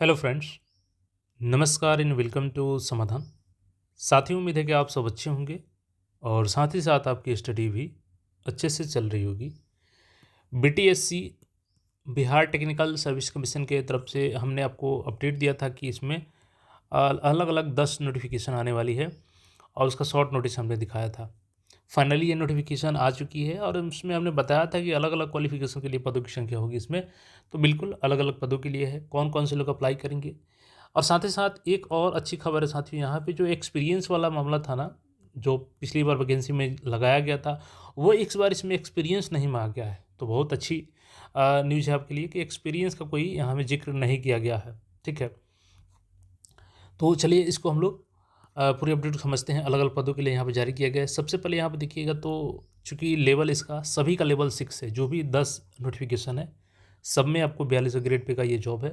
Hello friends, नमस्कार and welcome to समाधान। साथियों, उम्मीद है कि आप सब अच्छे होंगे और साथ ही साथ आपकी स्टडी भी अच्छे से चल रही होगी। BTSC Bihar technical service commission के तरफ से हमने आपको अपडेट दिया था कि इसमें अलग अलग 10 नोटिफिकेशन आने वाली है और उसका शॉर्ट नोटिस हमने दिखाया था। फाइनली ये नोटिफिकेशन आ चुकी है और उसमें हमने बताया था कि अलग अलग क्वालिफिकेशन के लिए पदों की संख्या होगी इसमें। तो बिल्कुल अलग अलग पदों के लिए है, कौन कौन से लोग अप्लाई करेंगे। और साथ ही साथ एक और अच्छी खबर है साथियों, यहाँ पे जो एक्सपीरियंस वाला मामला था ना, जो पिछली बार वैकेंसी में लगाया गया था, वो इस बार इसमें एक्सपीरियंस नहीं मांगा गया है। तो बहुत अच्छी न्यूज़ है आपके लिए कि एक्सपीरियंस का कोई यहाँ में जिक्र नहीं किया गया है। ठीक है, तो चलिए इसको हम लोग पूरी अपडेट समझते हैं। अलग अलग पदों के लिए यहाँ पे जारी किया गया है। सबसे पहले यहाँ पे देखिएगा तो चूंकि लेवल इसका सभी का लेवल 6 है, जो भी 10 नोटिफिकेशन है सब में आपको 42 ग्रेड पे का ये जॉब है।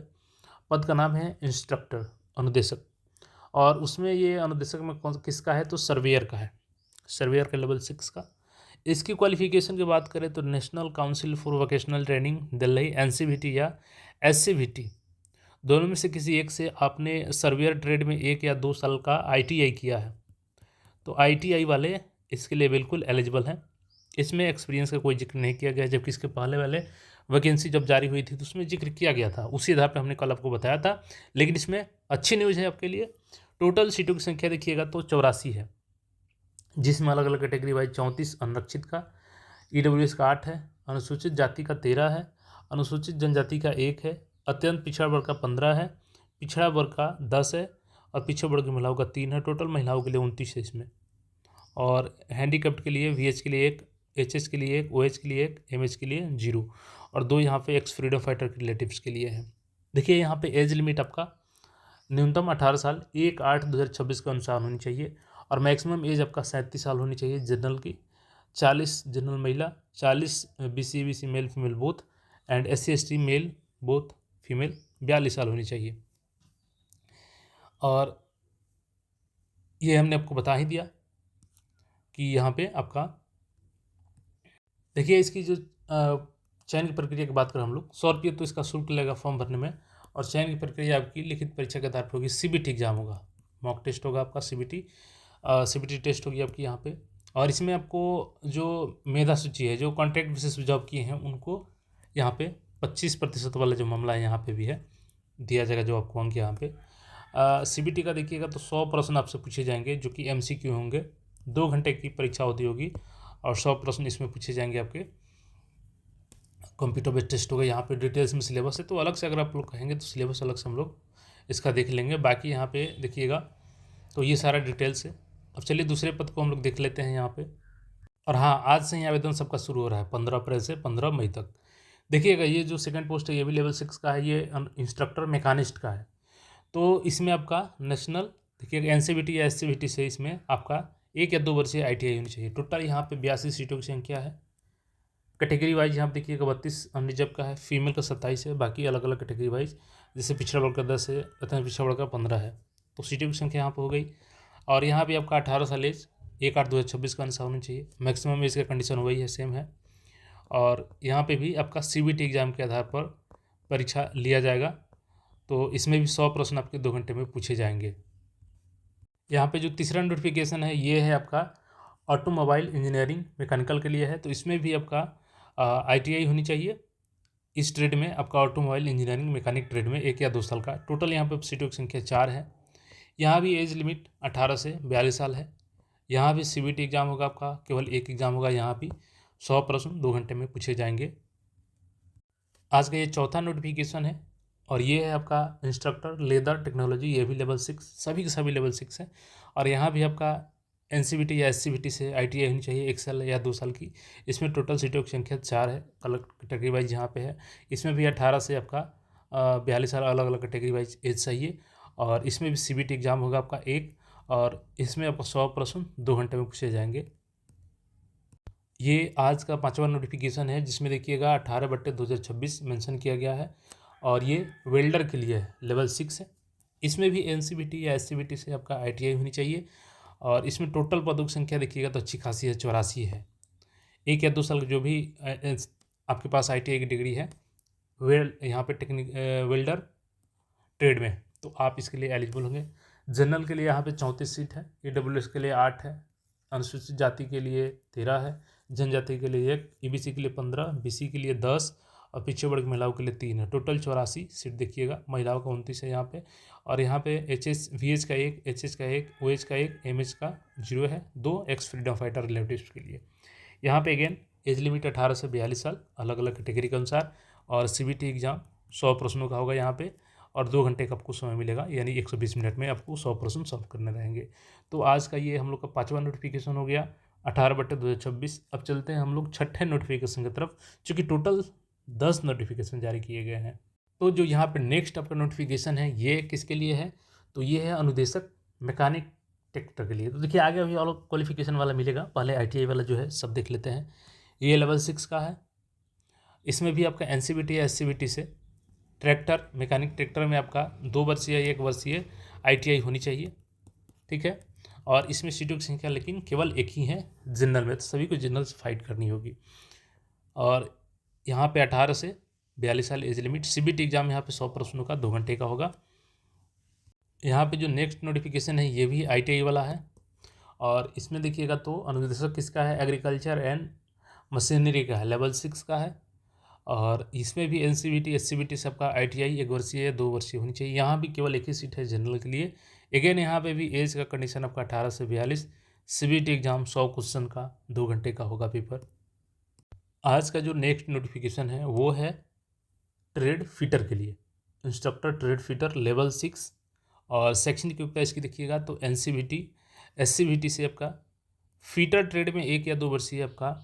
पद का नाम है इंस्ट्रक्टर, अनुदेशक। और उसमें ये अनुदेशक में कौन किसका है, तो सर्वेयर का है। सर्वेयर का लेवल 6 का। इसकी क्वालिफिकेशन की बात करें तो national council for vocational training Delhi NCVT या एससीवीटी, दोनों में से किसी एक से आपने सर्वेयर ट्रेड में 1 या 2 साल का आईटीआई किया है तो आईटीआई वाले इसके लिए बिल्कुल एलिजिबल हैं। इसमें एक्सपीरियंस का कोई जिक्र नहीं किया गया, जबकि इसके पहले वाले वैकेंसी जब जारी हुई थी तो उसमें जिक्र किया गया था, उसी आधार पर हमने कल आपको बताया था। लेकिन इसमें अच्छी न्यूज़ है आपके लिए। टोटल सीटों की संख्या देखिएगा तो 84 है, जिसमें अलग अलग कैटेगरी वाइज 34 अनरक्षित का, ईडब्ल्यूएस का 8 है, अनुसूचित जाति का 13 है, अनुसूचित जनजाति का 1 है, अत्यंत पिछड़ा वर्ग का 15 है, पिछड़ा वर्ग का 10 है और पिछड़े वर्ग की महिलाओं का 3 है। टोटल महिलाओं के लिए 29 है इसमें। और हैंडीकैप्ड के लिए वीएच के लिए 1, एचएच के लिए 1, ओएच के लिए 1, एमएच के लिए 0 और 2 यहाँ पे एक्स फ्रीडम फाइटर के रिलेटिव्स के लिए है। देखिए यहाँ पे एज लिमिट आपका न्यूनतम 18 साल 1/8/2026 के अनुसार होनी चाहिए और मैक्सिमम एज आपका 37 साल होनी चाहिए जनरल की, 40 जनरल महिला, 40 BC male female both and SC ST male both female 42 साल होनी चाहिए। और ये हमने आपको बता ही दिया कि यहाँ पे आपका देखिए इसकी जो चयन की प्रक्रिया की बात करें हम लोग, 100 रुपये तो इसका शुल्क लगेगा फॉर्म भरने में। और चयन की प्रक्रिया आपकी लिखित परीक्षा के आधार पर होगी। सीबीटी एग्जाम होगा, मॉक टेस्ट होगा आपका, सीबीटी टेस्ट होगी आपकी यहाँ पे। और इसमें आपको जो मेधा सूची है, जो कॉन्ट्रैक्ट बेसिस पे जॉब किए हैं उनको यहाँ पे 25% वाला जो मामला है यहाँ पे भी है, दिया जाएगा जो आपको अंक यहाँ पे। सीबीटी का देखिएगा तो 100 प्रश्न आपसे पूछे जाएंगे, जो कि MCQ होंगे। 2 घंटे की परीक्षा होगी और 100 प्रश्न इसमें पूछे जाएंगे आपके। कंप्यूटर बेस्ड टेस्ट होगा। यहाँ पे डिटेल्स में सिलेबस है, तो अलग से अगर आप लोग कहेंगे तो सिलेबस अलग से हम लोग इसका देख लेंगे। बाकी यहाँ पे देखिएगा तो ये सारा डिटेल्स है। अब चलिए दूसरे पद को हम लोग देख लेते हैं यहाँ पे। और हाँ, आज से ही आवेदन सबका शुरू हो रहा है 15 अप्रैल से 15 मई तक। देखिएगा ये जो सेकंड पोस्ट है ये भी लेवल 6 का है, ये इंस्ट्रक्टर मैकेनिस्ट का है। तो इसमें आपका नेशनल देखिएगा एनसीवीटी या SCVT से इसमें आपका 1 या 2 वर्षीय ITI होनी चाहिए। टोटल यहाँ पे 82 सीटों की संख्या है। कैटेगरी वाइज यहाँ पे देखिएगा 32 अनरिजर्व का है, फीमेल का 27 है, बाकी अलग अलग कैटेगरी वाइज, जैसे पिछड़ा वर्ग का 10 है, अत्यंत पिछड़ा वर्ग का 15 है। तो सीटों की संख्या यहाँ पर हो गई। और यहाँ भी आपका 18 साल एज 1/8/2026 का अनुसार होना चाहिए। मैक्सिमम एज का कंडीशन वही है, सेम है। और यहाँ पे भी आपका CBT एग्जाम के आधार पर परीक्षा लिया जाएगा। तो इसमें भी 100 प्रश्न आपके 2 घंटे में पूछे जाएंगे। यहाँ पे जो तीसरा नोटिफिकेशन है ये है आपका ऑटोमोबाइल इंजीनियरिंग मैकेनिकल के लिए है। तो इसमें भी आपका ITI होनी चाहिए। इस ट्रेड में आपका ऑटोमोबाइल इंजीनियरिंग मैकेनिक ट्रेड में 1 या 2 साल का। टोटल यहाँ पे सीटों की संख्या 4 है। यहाँ भी एज लिमिट 18 से 42 साल है। यहाँ भी CBT एग्जाम होगा आपका, केवल एक एग्जाम होगा। यहाँ भी 100 प्रश्न 2 घंटे में पूछे जाएंगे। आज का ये चौथा नोटिफिकेशन है और ये है आपका इंस्ट्रक्टर लेदर टेक्नोलॉजी, ये भी लेवल 6, सभी के सभी लेवल 6 है। और यहाँ भी आपका NCVT या SCVT से ITI होनी चाहिए 1 साल या 2 साल की। इसमें टोटल सीटों की संख्या 4 है, अलग कैटेगरी वाइज यहाँ पे है। इसमें भी 18 से आपका 42 साल अलग अलग कैटेगरी वाइज एज चाहिए। और इसमें भी CBT एग्जाम होगा आपका 1 और इसमें आपका 100 प्रश्न 2 घंटे में पूछे जाएंगे। ये आज का 5वां नोटिफिकेशन है, जिसमें देखिएगा 18/2026 मेंशन किया गया है और ये वेल्डर के लिए है, लेवल 6 है। इसमें भी NCVT या SCVT से आपका ITI होनी चाहिए। और इसमें टोटल पदों की संख्या देखिएगा तो अच्छी खासी है, 84 है। 1 या 2 साल जो भी आपके पास ITI की डिग्री है, यहाँ पे वेल्डर ट्रेड में, तो आप इसके लिए एलिजिबल होंगे। जनरल के लिए यहाँ पे 34 सीट है, EWS के लिए 8 है, अनुसूचित जाति के लिए 13 है, जनजाति के लिए 1, EBC के लिए 15, BC के लिए 10 और पिछड़े वर्ग महिलाओं के लिए 3 है। टोटल 84 सीट देखिएगा, महिलाओं का 29 है यहाँ पे। और यहाँ पे VH का 1, HH का 1, OH का 1, MH का 0 है, 2 एक्स फ्रीडम फाइटर रिलेटिव्स के लिए। यहाँ पे अगेन एज लिमिट 18 से 42 साल अलग अलग कैटेगरी के अनुसार, और CBT एग्जाम 100 प्रश्नों का होगा यहाँ पे, और 2 घंटे का आपको समय मिलेगा, यानी 120 मिनट में आपको 100 प्रश्न सॉल्व करने रहेंगे। तो आज का ये हम लोग का 5वां नोटिफिकेशन हो गया 18/2026। अब चलते हैं हम लोग 6ठे नोटिफिकेशन की तरफ, चूँकि टोटल 10 नोटिफिकेशन जारी किए गए हैं। तो जो यहाँ पे नेक्स्ट आपका नोटिफिकेशन है ये किसके लिए है, तो ये है अनुदेशक मैकेनिक ट्रैक्टर के लिए। तो देखिए आगे अभी और क्वालिफिकेशन वाला मिलेगा, पहले ITI वाला जो है सब देख लेते हैं। ये लेवल 6 का है, इसमें भी आपका NCVT या SCVT से ट्रैक्टर मैकेनिक ट्रैक्टर में आपका 2 वर्षीय 1 वर्षीय ITI होनी चाहिए, ठीक है। और इसमें सीटों की संख्या लेकिन केवल एक ही है जनरल में, तो सभी को जनरल से फाइट करनी होगी। और यहाँ पे 18 से 42 साल एज लिमिट। CBT एग्जाम यहाँ पे 100 प्रश्नों का 2 घंटे का होगा। यहाँ पे जो नेक्स्ट नोटिफिकेशन है ये भी ITI वाला है, और इसमें देखिएगा तो अनुदेशक किसका है, एग्रीकल्चर एंड मशीनरी का है, लेवल 6 का है। और इसमें भी NCVT SCVT सबका ITI 1 वर्षीय 2 वर्षीय होनी चाहिए। यहाँ भी केवल एक ही सीट है जनरल के लिए। अगेन यहाँ पे भी एज का कंडीशन आपका 18 से 42। CBT एग्जाम 100 क्वेश्चन का 2 घंटे का होगा पेपर। आज का जो नेक्स्ट नोटिफिकेशन है वो है ट्रेड फिटर के लिए, इंस्ट्रक्टर ट्रेड फिटर लेवल 6। और शैक्षणिक योग्यता इसकी देखिएगा तो NCVT SCVT से आपका फिटर ट्रेड में 1 या 2 वर्षीय आपका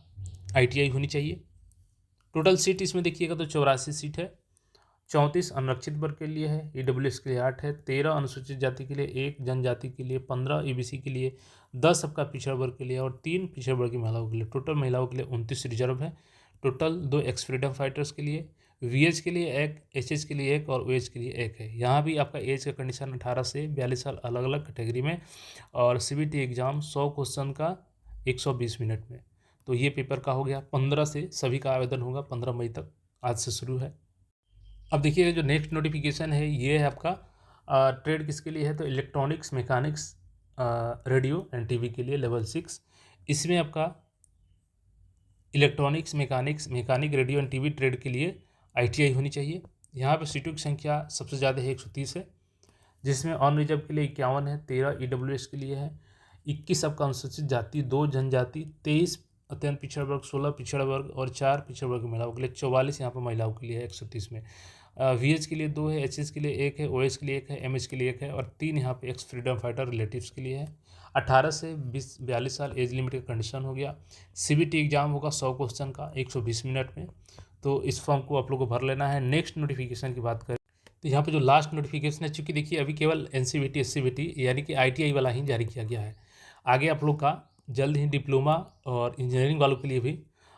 ITI होनी चाहिए। टोटल सीट इसमें देखिएगा तो 84 सीट है। 34 अनारक्षित वर्ग के लिए है, EWS के लिए 8 है, 13 अनुसूचित जाति के लिए 1, जनजाति के लिए 15, EBC के लिए 10 सबका पिछड़ा वर्ग के लिए, और 3 पिछड़ा वर्ग की महिलाओं के लिए। टोटल महिलाओं के लिए 29 रिजर्व है। टोटल 2 एक्स फ्रीडम फाइटर्स के लिए, VH के लिए 1, HH के लिए 1 और OH के लिए 1 है। यहाँ भी आपका एज का कंडीशन 18 से 42 साल अलग अलग कैटेगरी में। और CBT एग्जाम 100 क्वेश्चन का 120 मिनट में। तो ये पेपर का हो गया। 15 से सभी का आवेदन होगा, 15 मई तक आज से शुरू है। अब देखिएगा जो नेक्स्ट नोटिफिकेशन है ये है आपका ट्रेड किसके लिए है, तो electronics mechanics radio and TV के लिए लेवल 6। इसमें आपका electronics mechanic radio and TV trade के लिए ITI होनी चाहिए। यहाँ पे सीटों की संख्या सबसे ज़्यादा है 130 है, जिसमें ऑन रिजर्व के लिए 51 है, 13 EWS के लिए है, 21 आपका अनुसूचित जाति, 2 जनजाति, 23 अत्यंत पिछड़ा वर्ग, 16 पिछड़ा वर्ग और 4 पिछड़ा वर्ग महिलाओं के लिए, 44 यहाँ पर महिलाओं के लिए है 130 में। VH के लिए 2 है, HH के लिए 1 है, OH के लिए 1 है, MH के लिए 1 है, और 3 यहाँ पे एक्स फ्रीडम फाइटर रिलेटिव्स के लिए है। 18 से 42 साल एज लिमिट का कंडीशन हो गया। CBT एग्जाम होगा 100 क्वेश्चन का 120 मिनट में। तो इस फॉर्म को आप लोग को भर लेना है। नेक्स्ट नोटिफिकेशन की बात करें तो यहाँ पे जो लास्ट नोटिफिकेशन है, चूँकि देखिए अभी केवल NCVT SCVT यानी कि ITI वाला ही जारी किया गया है। आगे आप लोग का जल्द ही डिप्लोमा और इंजीनियरिंग वालों के लिए भी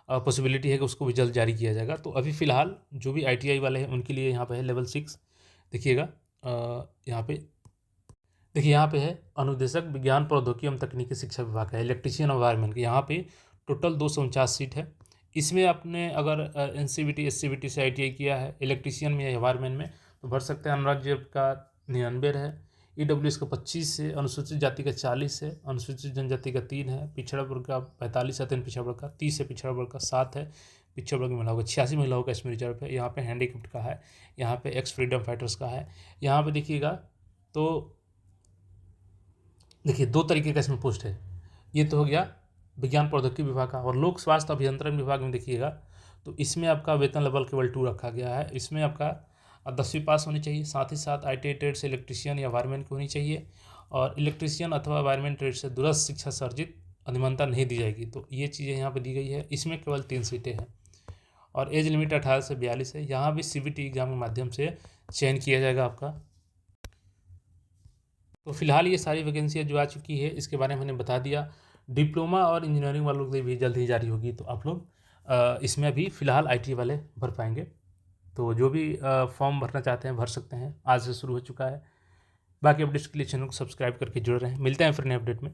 पॉसिबिलिटी है कि उसको भी जल्द जारी किया जाएगा। तो अभी फ़िलहाल जो भी ITI वाले हैं उनके लिए यहाँ पे है लेवल 6। देखिएगा यहाँ पे देखिए यहाँ पे है अनुदेशक विज्ञान प्रौद्योगिकी एवं तकनीकी शिक्षा विभाग का, इलेक्ट्रीशियन एनवायरमेंट। यहाँ पे टोटल 249 सीट है। इसमें आपने अगर NCVT SCVT से ITI किया है इलेक्ट्रीशियन में या एनवायरमेंट में तो भर सकते हैं। अनुराज्य का 99 है, EWS का 25 है, अनुसूचित जाति का 40 है, अनुसूचित जनजाति का 3 है, पिछड़ा वर्ग का 45 है, पिछड़ा वर्ग का 30 है, पिछड़ा वर्ग का 7 है, पिछड़ा वर्ग महिलाओं का 86 महिलाओं का इसमें रिजर्व है। यहाँ पे हैंडीकैप्ड का है, यहाँ पे एक्स फ्रीडम फाइटर्स का है। यहाँ पे देखिएगा तो देखिए 2 तरीके का इसमें पोस्ट है। ये तो हो गया विज्ञान प्रौद्योगिकी विभाग का। और लोक स्वास्थ्य अभियंत्रण विभाग में देखिएगा तो इसमें आपका वेतन लेवल केवल 2 रखा गया है। इसमें आपका 10वीं पास होनी चाहिए, साथ ही साथ ITI ट्रेड से इलेक्ट्रीशियन या वायरमैन की होनी चाहिए, और इलेक्ट्रीशियन अथवा वायरमैन ट्रेड से दूरस्थ शिक्षा से अर्जित अधिमानता नहीं दी जाएगी। तो ये चीज़ें यहाँ पर दी गई है। इसमें केवल 3 सीटें हैं और एज लिमिट 18 से 42 है। यहाँ भी CBT एग्जाम के माध्यम से चयन किया जाएगा आपका। तो फिलहाल ये सारी वैकेंसियाँ जो आ चुकी है इसके बारे में मैंने बता दिया। डिप्लोमा और इंजीनियरिंग वालों के लिए भी जल्द ही जारी होगी, तो आप लोग इसमें अभी फ़िलहाल IT वाले भर पाएंगे। तो जो भी फॉर्म भरना चाहते हैं भर सकते हैं, आज से शुरू हो चुका है। बाकी अपडेट्स के लिए चैनल को सब्सक्राइब करके जुड़े रहें। मिलते हैं फिर नए अपडेट में।